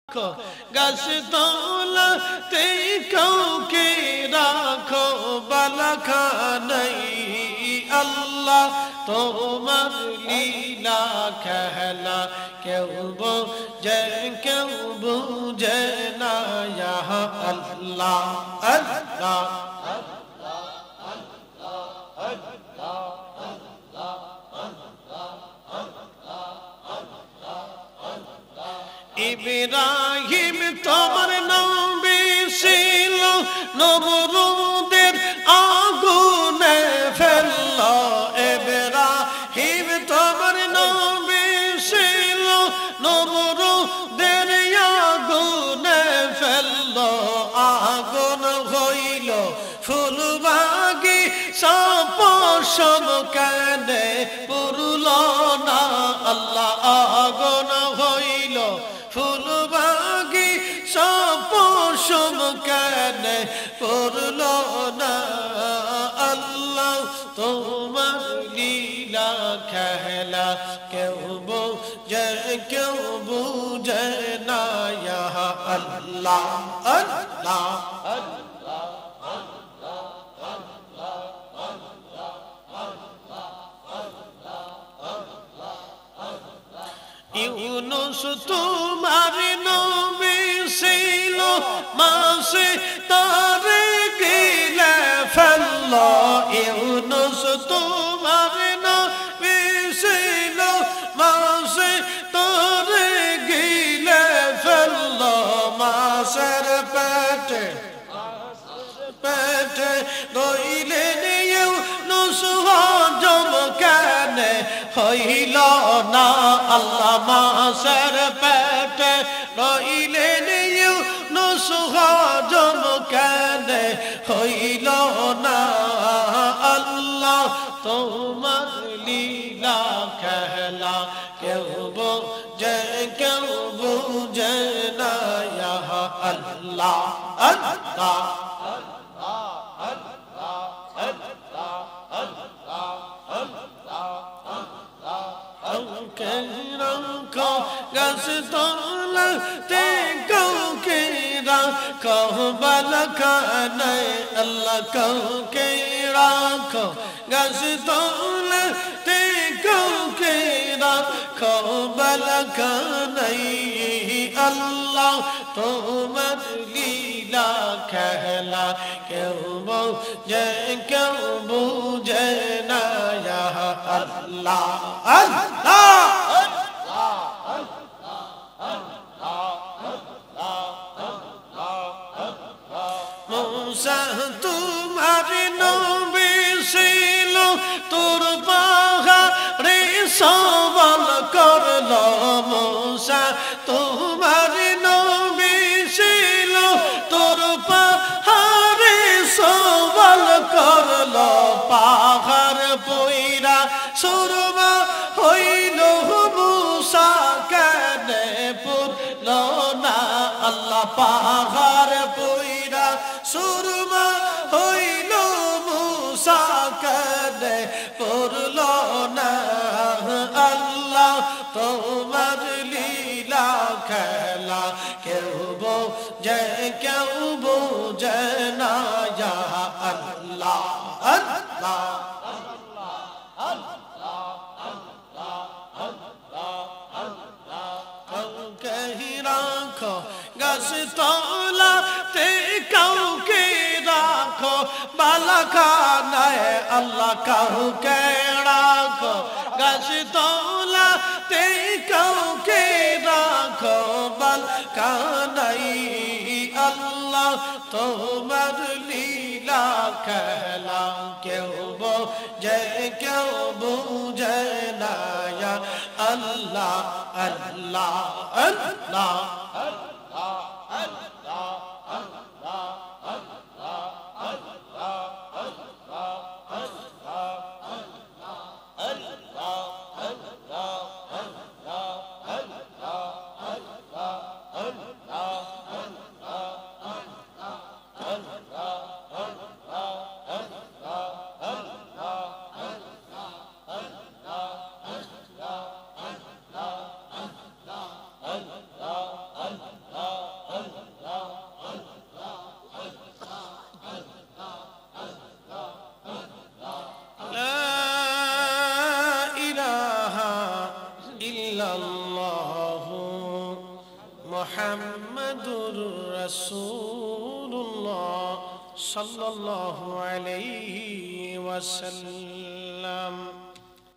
গাছ তলাতে কাউকে রাখো বালাখানাই আল্লাহ তোমার লীলা খেলা কেউ বুঝে না ইয়া আল্লাহ আল্লাহ ইব্রাহিম তোমার নবী ছিল নমরুদের আগুনে ফেললো ইব্রাহিম তোমার নবী ছিল নমরুদের আগুনে ফেললো আগুন হইল ফুলবাগি সপশম কানে পুরল না আল্লাহ আগুন হইল ফুলবাগি সপশম কানে পুরল না আল্লাহ তোমার লীলা খেলা কেউ বুঝে না ইয়া আল্লাহ আল্লাহ ইউনুস তোমার নবী ছিল মাসে তারে গিলে ফেললো ইউনুস তোমার নবী ছিল মাসে তারে গিলে ফেললো মাসের পেটে রইলেন ইউনুস হজম কেনে হইল না আল্লাহ মাসের পেটে রইলেন ইউনুস হজম কেনে হইল না আল্লাহ তোমার লীলা খেলা কেউ বুঝে না ইয়া আল্লাহ আল্লাহ গাছ তলাতে কাউকে রাখো বালাখানায় আল্লাহ কাউকে রাখো গাছ তলাতে কাউকে রাখো বালাখানায় আল্লাহ তোমার লীলা খেলা কেউ বুঝে না ইয়া আল্লাহ আল্লাহ মুসা তোমার নবী ছিল তোর পাহাড়ে সওয়াল করলো মুসা তোমার নবী ছিল তোর পাহাড়ে সওয়াল করলো পাহাড় পইরা সুরমা হইল মুসা কেনে পুরল না আল্লাহ পাহাড় পইরা সুরমা হইল মুসা কেনে পুরল না আল্লাহ তোমার লীলা খেলা কেউ বুঝে না ইয়া আল্লাহ আল্লাহ গাছ তলাতে কাউকে রাখো বালাখানায় আল্লাহ কাউকে রাখো গাছ তলাতে কাউকে রাখো বালাখানায় আল্লাহ তোমার লীলা খেলা কেউ বুঝে না ইয়া আল্লাহ আল্লাহ আল্লাহ ইল্লাল্লাহু মুহাম্মাদুর রাসূলুল্লাহ সাল্লাল্লাহু আলাইহি ওয়াসাল্লাম।